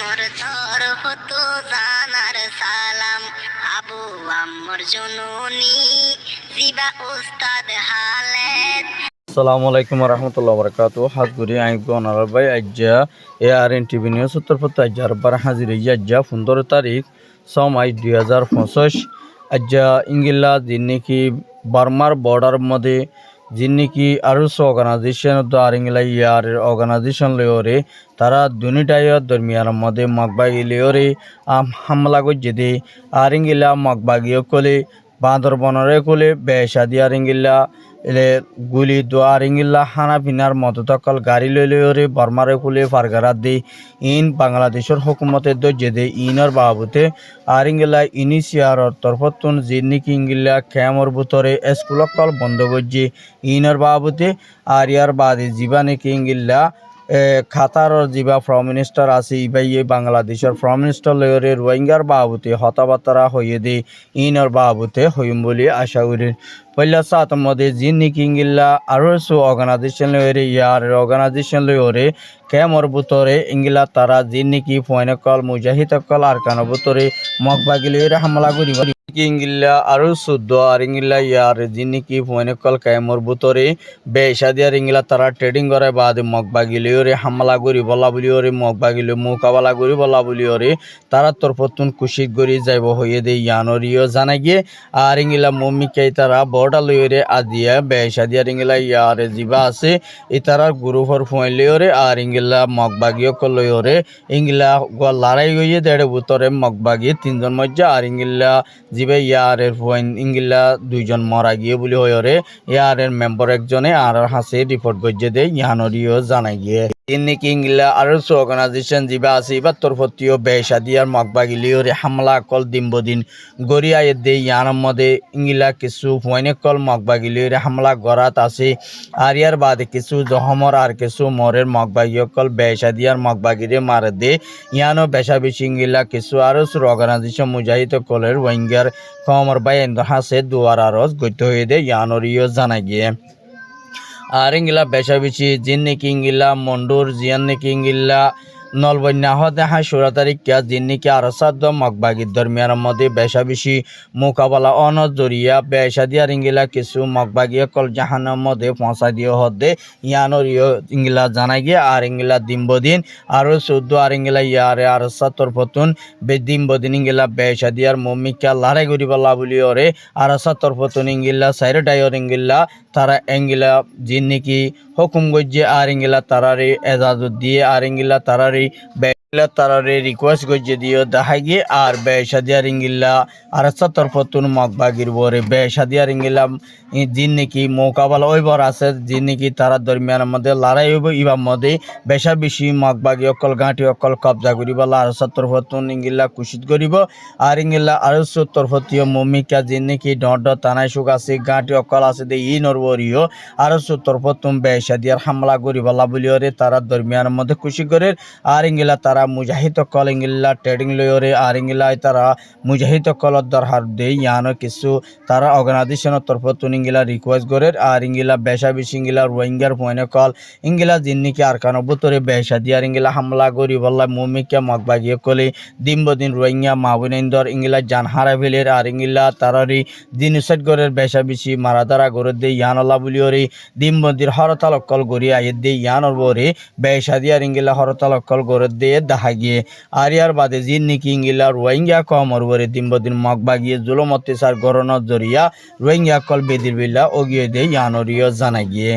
মোর তরফ তো জানার সালাম আবু আম্মর জননী জিবা উস্তাদ হালেদ। আসসালামু আলাইকুম রহমতুল্লাহ বরকাত হাজগুড়ি আইগন আরবাই আজ্জা ARN টিভি নিউজ উত্তরপত্র আজ্জার বার হাজির আজ্জা 15 তারিখ 6 মার্চ 2025 আজ্জা ইংগিল্লা যিনি বার্মার বর্ডার মধ্যে যিনি আরুস অর্গানাইজেশন আর ইংলা ইয়ার অর্গানাইজেশন লেওরে তারা দুনিটাইয়ের দরমিয়ার মধ্যে মগবাগি লেওরে হামলা গজ্জে আর ইংলা মগবাগিও কলে বাঁদরবনরে কলে বেশাদি আর ইংলা এলে গুলি দোয়ার ইংলা হানা পিনার মতো তকল গাড়ি লইলে বর্মারে কুলে ফারগারাত দি ইন বাংলাদেশের হুকুমতের দর্জে দে ইনর বাবুতে আর ইংলা ইনিশিয়ারর তরফতুন জিন্নিকি ইংলা ক্যামর বুতরে স্কুল কল বন্ধ করছে ইনর বাবুতে আর ইয়ার বাদে জীবানিকি ইংলা খাতারর জিবা প্রাইম মিনিস্টার আছে ইবাইয়ে বাংলাদেশের প্রাইম মিনিস্টার লয়রে রোহিঙ্গার বাবুতে হতাবার্তা হয়ে দে ইনর বাবুতে হইম বলে আশা করি পয়লা সাত মধ্যে যিনি ইংলা আরো অর্গানাইজেশন লয়রে ইয়ার অর্গানাইজেশন লয়রে ক্যামর বুতরে ইংলা তারা যিনি ফয়নকল মুজাহিদকল আর কান বুতরে মগবাগি লয়রে হামলা করিব ইংলা আরো 14 আর ইংলা ইয়ার যিনি ফয়নকল ক্যামর বুতরে বেশাদিয়ার ইংলা তারা ট্রেডিং করে বাদ মগবাগি লয়রে হামলা করি বলা বলি ওরে মগবাগি লয় মোকাবেলা করি বলা বলি ওরে তারা তরফতুন কুশিত করি যাইব হয়ে দে ইয়ানরিও জানাই গিয়ে আর ইংলা মমিকাই তারা বর্ডার লয়রে আদিয়া বেশাদিয়ার ইংলা ইয়ার জিবা আছে এই তারার গ্রুপর ফয়লেওরে আর ইংলা মগবাগিও কলয়রে ইংলা লড়াই হয়ে দেড় বুতরে মগবাগি 3 জন মজ্জা আর ইংলা জিবে ইয়ারের ফয়ন ইংলা 2 জন মারা গিয়ে বলি হয়রে ইয়ারের মেম্বার একজনে আর হাসে রিপোর্ট গজ্জে দে ইয়ানরিও জানাই গিয়ে ইন্নিকি ইংলা আরো অর্গানাইজেশন জিবা আছে এবার তরফতীয় বেশাদিয়ার মগবাগিলিওরে হামলা কল দিন গড়িয়া দে ইয়ার মধ্যে ইংলা কিছু ফয়নে কল মগবাগিলিওরে হামলা গড়াত আছে আর ইয়ার বাদে কিছু জহমর আর কিছু মরের মগবাগিও কল বেশাদিয়ার মগবাগিরে মারে দে ইয়ানো বেশা বেশি ইংলা কিছু আরো অর্গানাইজেশন মুজাহিদ কলের ওয়াইঙ্গার খমর বাই হাসে দুয়ার আরজ গইতে হয়ে দে ইয়ানরিও জানা গিয়ে আর ইংলা বেশা বেশি যিনি ইংলা মন্ডুর জিয়ান ইংলা নলবন্যা হতে 16 তারিখ যিনি আরসাদ মগবাগির দরমিয়ার মধ্যে বেশা বেশি মোকাবেলা অনজরিয়া বেশা দিয়ার ইংলা কিছু মগবাগিয়া কল জাহানের মধ্যে পৌঁছা দিয়ে হতে ইয়ানরিও ইংলা জানাই গিয়ে আর ইংলা দিনবদিন আরো 14 আর ইংলা ইয়ারে আরসাদ তরফতুন দিনবদিন ইংলা বেশা দিয়ার মমিকা লড়াই করিবলা বলি ওরে আরসাদ তরফতুন ইংলা সাইরে ডাইর ইংলা তারা এঙ্গিলা যিনি হুকুম গজ্জে আর ইংলা তারারে এজাজত দিয়ে আর ইংলা তারারে তারারে রিকোয়েস্ট গজ্জে দিও দেখাই গিয়ে আর বেশাদিয়ার ইংলা আর তরফতুন মগবাগির বরে বেশাদিয়ার ইংলা যিনি মোকাবেলা ওইবার আছে যিনি তারা দরমিয়ার মধ্যে লড়াই হইব ইবার মধ্যে বেশা বেশি মগবাগি অকল গাঁটি অকল কবজা করিব আর তরফতুন ইংলা কুশিত করিব আর ইংলা আর তরফতীয় মমিকা যিনি ডট তানাই সুখ আছে গাঁটি অকল আছে দে ই নরবরিও আর তরফতুন বেশাদিয়ার হামলা করিবলা বলিওরে তারা দরমিয়ার মধ্যে খুশি করে আর ইংলা তারা মুজাহিদ কল ইংলা ট্রেডিং লয়রে আর ইংলা তারা মুজাহিদ কলর দরহার দেই ইয়ানো কিছু তারা অর্গানাইজেশনের তরফতুন ইংলা রিকোয়েস্ট করে আর ইংলা বেশা বেশি ইংলা রোহিঙ্গার ফয়নে কল ইংলা যিনি আর কানবতরে বেশা দিয়ার ইংলা হামলা করি বল্লা মমিকা মগবাগিয়ে কলে দিনবদিন রোহিঙ্গা মাহবুনেন্দর ইংলা জান হারা ফেলের আর ইংলা তারারি জিনিসেট গড়ের বেশা বেশি মারাদারা গড়ে দেই ইয়ানলা বলিওরে দিনবদির হরতাল কল গড়িয়ে আয়ে দেই ইয়ানর বরে বেশা দিয়ার ইংলা হরতাল কল গড়ে দিয়ে দেখা গিয়ে আর ইয়ার বাদে যিনি ইংলা রোহিঙ্গা কমর বরে দিনবদিন মগবাগিয়ে জুলুম অত্যাচার গড়নের জরিয়া রোহিঙ্গা কল বেদির বিল্লা ওগিয়ে দেয় ইয়ানরিও জানা গিয়ে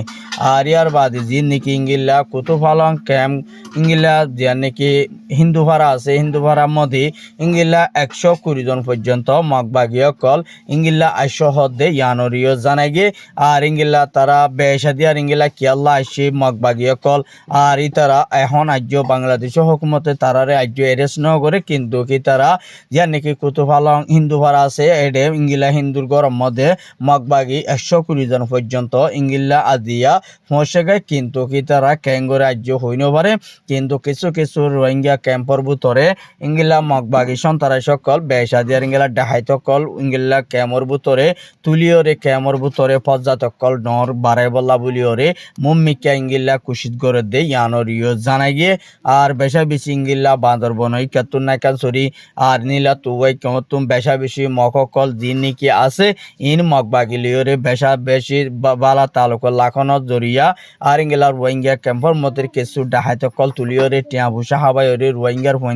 আর ইয়ার বাদে যিনি ইংলা কুতুফালং ক্যাম্প ইংলা যে নাকি হিন্দু ভাড়া আছে হিন্দু ভাড়ার মধ্যে ইংলা 120 জন পর্যন্ত মগবাগিয়ে কল ইংলা আইসহদে ইয়ানরিও জানা গিয়ে আর ইংলা তারা বেশাদিয়ার ইংলা কিয়াল্লা আসে মগবাগিয়ে কল আর তারা এখন আজ্য বাংলাদেশ হুকুমতে তারারে আজ্য এরেস্ট ন করে কিন্তু তারা যে নাকি কুতুফালং হিন্দু ভাড়া আছে এডে ইংলা হিন্দুর গরম মধ্যে মগবাগি 120 জন পর্যন্ত ইংলা আদিয়া পৌঁছে গায় কিন্তু তারা ক্যাঙ্গো রাজ্য হইন পারে কিন্তু কিছু কিছু রোহিঙ্গা ক্যাম্পর ভিতরে ইংলা মগবাগি সন্তারা সকল বেশাদিয়ার ইংলা ডাহাইত কল ইংলা ক্যামর ভিতরে তুলিওরে ক্যামর ভিতরে পর্যাটক কল নর বাড়াই বল্লা বলিওরে মুম্মিকা ইংলা কুশিত করে দে ইয়ানরিও জানাই গিয়ে আর বেশা বেশি ইঙ্গিল্লা বান্দরবন ইকাতুন নাকান সরি আর নীলা তুয়াই কেমতুম বেশা বেশি মককল জিন নাকি আছে ইন মগবাগিলিওরে বেশা বেশি বালা তালুক লাখনত জরিয়া আর ইঙ্গিলা রোহিঙ্গা ক্যাম্পর মতের কিছু ডাহাইত কল তুলিওরে টিয়া ভুষা হাবাইরে রোহিঙ্গার ফোন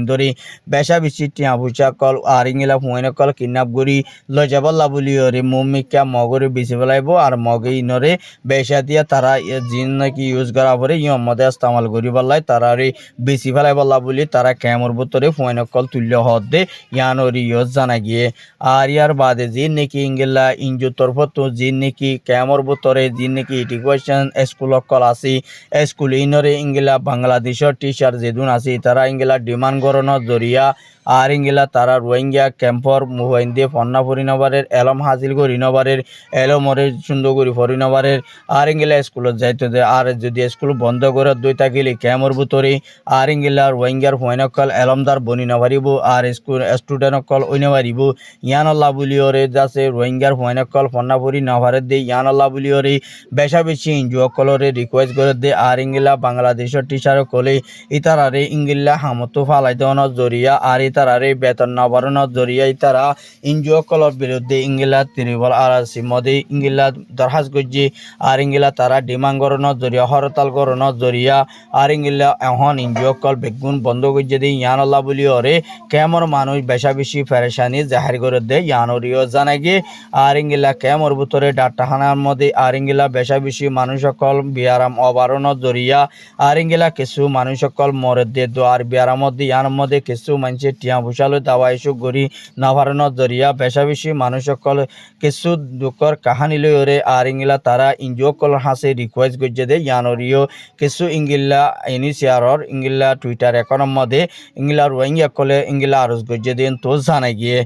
বেশা বেশি টিয়া ভুষা কল আর ইঙ্গিলা ফোন কল কিডন্যাপ করি লজাবাল্লা বলিওরে মুমিকা মগরে বেশি ফেলাইব আর মগে ইনরে বেশা দিয়া তারা জিন নাকি ইউজ করা পরে মধ্যে ইস্তেমাল করি বললাই তারা রে বেশি ফেলাই বললা বলি তারা ক্যামর ভিতরে ফোন কল তুল্য হদে ইয়ানোর ইউজ জানা গিয়ে আর ইয়ার বাদে জিন নাকি ইঙ্গিলা ইঞ্জুর তরফ তো জিন নাকি ক্যামর ভিতরে জিন নাকি এডুকেশন স্কুল কল আছে স্কুল ইনরে ইঙ্গিলা বাংলাদেশের টিচার যেদুন আছে তারা ইঙ্গিলা ডিমান্ড করানোর জরিয়া আর ইঙ্গিলা তারা রোহিঙ্গা ক্যাম্পর মুহাইন দিয়ে ফন্না ফরিনবারের এলম হাসিল করিনবারের এলমরে সুন্দর করি ফরিনবারের আর ইঙ্গিলা স্কুলত যাইতে দে আর যদি স্কুল বন্ধ করে দই থাকিলে ক্যামর ভিতরে আর ইঙ্গিলা রোহিঙ্গার ফোনকল এলমদার বনি নাপারিব আর স্কুল স্টুডেন্টকল ওই নাপারিব ইয়ানল্লা বুলিওরে যাচ্ছে রোহিঙ্গার ফোনকল ফন্না ফরি নাভারে দে ইয়ানল্লা বুলিওরে বেশা বেশি ইঞ্জুকলরে রিকোয়েস্ট করে দে আর ইঙ্গিলা বাংলাদেশের টিচার কলে ইতারারে ইঙ্গিলা হামতো ফালাই দেওয়ানোর জরিয়া আর ইতারারে বেতন না বাড়ানোর জরিয়া ইতারা ইঞ্জুকলর বিরুদ্ধে ইঙ্গিলা ত্রিবল আর মধ্যে ইঙ্গিলা দরখাস্ত করছে আর ইঙ্গিলা তারা ডিমান্ড করানোর জরিয়া হরতাল করানোর জরিয়া আর ইঙ্গিলা এখন ইঞ্জুকল বেগুন বন্ধ করছে দিয়ে ইয়ানল্লা বুলিওরে কেমর মানুষ বেশা বেশি ফেরেশানি জাহির করে দেয় ইয়ানরিও জানাই গিয়ে আর ইঙ্গিলা কেমর ভিতরে ডাক্তারখানার মধ্যে আর ইঙ্গিলা বেশা বেশি মানুষ সকল বিয়ারাম অবারণর জরিয়া আর ইঙ্গিলা কিছু মানুষ সকল মরে দে আর বিয়ারাম মধ্যে ইয়ার মধ্যে কিছু মানুষের টিয়া ভুষালো দাওয়া ইস্যু গড়ি নাভারণর জরিয়া বেশা বেশি মানুষ সকল কিছু দুঃখর কাহানি লইরে আর ইঙ্গিলা তারা ইঞ্জুকল হাসে রিকোয়েস্ট করছে দে ইয়ানরিও কিছু ইঙ্গিলা ইনিশিয়ারর ইঙ্গিলা টুইটার অ্যাকাউন্টের মধ্যে ইঙ্গিলা রোহিঙ্গা কলে ইঙ্গিলা আরজ করছে দেন তো জানাই গিয়ে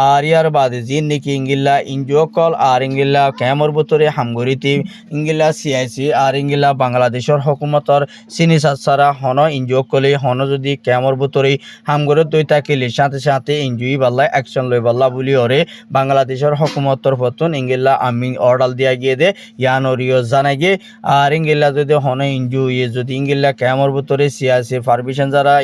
আর ইয়ার বাদে জিন নাকি ইঙ্গিলা ইঞ্জুকল আর ইঙ্গিলা ক্যামর ভিতরে হামগরিতে ইঙ্গিলা সিআইসি আর ইঙ্গিলা বাংলাদেশের হকুমতর চিনি সারা হন ইঞ্জুক কলে হন যদি ক্যামর ভিতরে হামগরে দই থাকিলে সাথে সাথে ইঞ্জুই বাল্লা অ্যাকশন লই বাল্লা বলি ওরে বাংলাদেশের হকুমতর ফতুন ইঙ্গিলা আমি অর্ডার দিয়া গিয়ে দে ইয়ানরিও জানাই গিয়ে আর ইঙ্গিলা যদি হন ইঞ্জু ইয়ে যদি ইঙ্গিলা ক্যামর ভিতরে সিআইসি পারমিশন যারা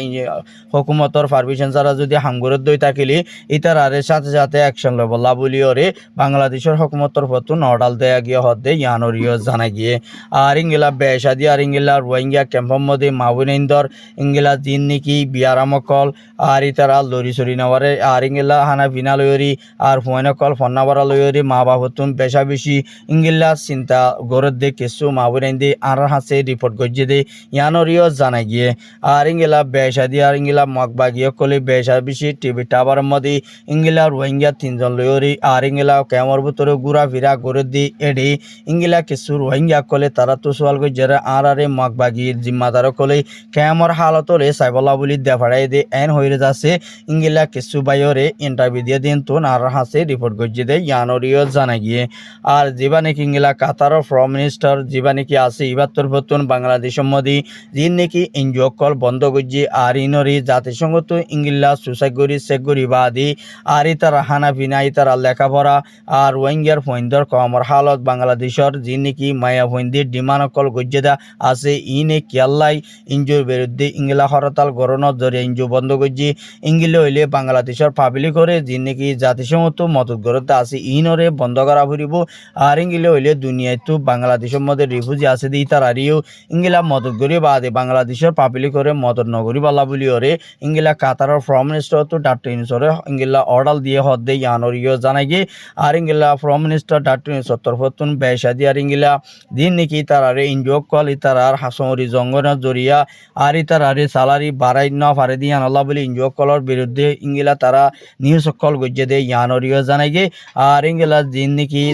হকুমতর পারমিশন যারা যদি হামগরে দই থাকিলে ইতারারে সাথে সাথে অ্যাকশন লই বাল্লা বলি ওরে বাংলাদেশের হকুমতর ফতুন অর্ডার দেয়া গিয়ে হদে ইয়ানরিও জানাই গিয়ে আর ইঙ্গিলা বেশাদি আর ইঙ্গিলা রোহিঙ্গা ক্যাম্পের মধ্যে মাবুনেন্দর ইঙ্গিলা জিন নাকি বিয়ারামকল আর ইতারা লরি সরি নেওয়ারে আর ইঙ্গিলা হানা বিনা লয়রি আর ফোনকল ফন্নাবারা লয়রি মা বাবতুন বেশা বেশি ইঙ্গিলা চিন্তা গরত দে কিছু মাবুনেন্দে আর হাসে রিপোর্ট করছে দে ইয়ানরিও জানাই গিয়ে আর ইঙ্গিলা বেশাদি আর ইঙ্গিলা মগবাগিয়ে কলে বেশা বেশি টিভি টাবার মধ্যে ইঙ্গিলা রোহিঙ্গা তিনজন লয়রি আর ইঙ্গিলা ক্যামর ভিতরে ঘুরা ফিরা গরত দি এডি ইঙ্গিলা কিছু রোহিঙ্গা কলে তারা তো সোয়াল করছে আর আরে মগবাগির জিম্মাদার কলে ক্যামর হালতরে সাইবলা বলি দেফাড়াই দে এন হয়ে যাচ্ছে ইঙ্গিলা কিছু বাইরে ইন্টারভিউ দিয়ে দিন তো আর হাসে রিপোর্ট করছে দে ইয়ানরিও জানা গিয়ে আর যেবা নাকি ইঙ্গিলা কাতারের ফরেন মিনিস্টার যেবা নাকি আছে ইবাত্তর ফতুন বাংলাদেশের মধ্যে যিনি নাকি ইঞ্জকল বন্ধ করছে আর ইনরি জাতিসংঘ তো ইঙ্গিলা সুসাইড করি চেক করি বাদি আর ইতারা হানা পিনা ইতারা লেখাপড়া আর রোহিঙ্গার ফৈন্দর কমর হালত বাংলাদেশের যিনি নাকি মায়া ফৈন্দির ডিমান্ড কল করছে দা আছে ইনে কিয়াল্লাই ইঞ্জুর বিরুদ্ধে ইঙ্গিলা হরতাল গরণর জরিয়া ইঞ্জু বন্ধ করছে ইঙ্গিলে হইলে বাংলাদেশের পাবলিক করে যিনি নাকি জাতিসংঘ তো মদত করতে আছে ইনরে বন্ধ করা ফুরিব আর ইঙ্গিলে হইলে দুনিয়ায় তো বাংলাদেশের মধ্যে রিফিউজি আছে দি তারারিও ইঙ্গিলা মদত করি বাদে বাংলাদেশের পাবলিক করে মদত নগরী বালা বলি ওরে ইঙ্গিলা কাতারের ফরেন মিনিস্টার তো ডাক্তার ইউনুসরে ইঙ্গিলা অর্ডার দিয়ে হদ দে ইয়ানরিও জানাই গিয়ে আর ইঙ্গিলা ফরেন মিনিস্টার ডাক্তার ইউনুসর তরফতুন বেশাদি আর ইঙ্গিলা দিন নাকি তারারে ইনজক কল ইতারার হাসমরি জঙ্গনের জরিয়া আর ইতারারে সালারি বাড়াই না পারে দিয়ে আল্লাহ বলে ইনজক কলর বিরুদ্ধে ইঙ্গিলা তারা নিউজ কল গজ্জে দে ইয়ানরিও জানাই গে আর ইঙ্গিলা দিন নাকি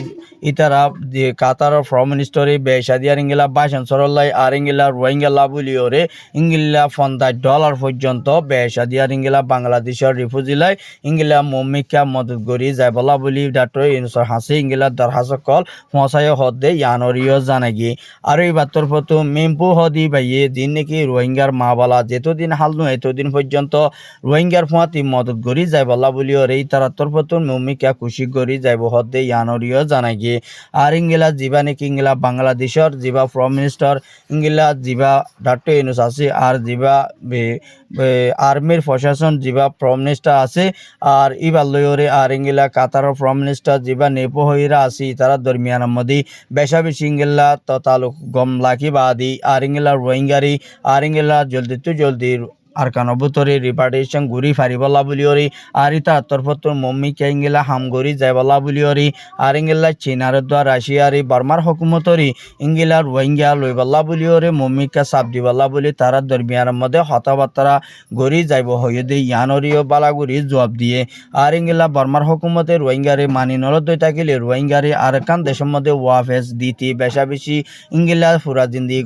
ইতারা কাতারের ফরেন মিনিস্টারে বেশাদি আর ইঙ্গিলা ভাষণ সরলাই আর ইঙ্গিলা রোহিঙ্গা লাভলি ওরে ইঙ্গিলা $50 পর্যন্ত বেশাদি আর ইঙ্গিলা বাংলাদেশের রিফিউজিলাই ইঙ্গিলা মমিকা মদত করি যাই বলা বলি ডাক্তার ইউনুসর হাসি ইঙ্গিলা দরখাস্ত কল পৌঁছায় হদে ইয়ানরিও জানাই গে আর এই বার্তার প্রথম মেম্পু হদি ভাইয়ে দিন নাকি রোহিঙ্গার মা বলা যেতদিন হালনু এতদিন পর্যন্ত রোহিঙ্গার ফুয়াতি মদত করি যাই বলা বলিও এই তারাত্তর প্রথম মমিকা খুশি করি যাইব হদে ইয়ানরিও জানাই গে আর ইঙ্গিলা জিবা নাকি ইঙ্গিলা বাংলাদেশের জিবা ফরেন মিনিস্টার ইঙ্গিলা জিবা ডাক্তার ইউনুস আছে আর জিবা আর্মির প্রশাসন যা প্রাইম মিনিস্টার আছে আর ইবার লয়রে আর ইংলা কাতারের প্রাইম মিনিস্টার যা নেপো হইরা আছে তারা দরমিয়ানের মধ্যে বেশা বেশি ইংলা তো তালুক গম লাখি বাদি আর ইংলা রোহিঙ্গারি আর ইংলা জলদি আরকানবতরে রিপার্টেশন ঘুরি ফারিবলা বুলিওরি আর ইতা তরফতর মম্মি কেঙ্গিলা হামগরি যাইবলা বুলিওরি আর ইংলা চীনার দ্বার রাশিয়ারি বার্মার হকুমতরি ইংলা রোহিঙ্গা লইবল্লা বুলিওরে মম্মিকা সাপ দিবল্লা বলি তারা দরমিয়ানের মধ্যে হতাবার্তারা গড়ি যাইব হয়ে দিয়ে ইয়ানরিও বালাগুড়ি জবাব দিয়ে আর ইংলা বার্মার হকুমতে রোহিঙ্গারে মানি নলদই থাকিলে রোহিঙ্গারে আর কান দেশের মধ্যে ওয়াফেস দিতি বেশা বেশি ইংলা ফুরা জিন্দি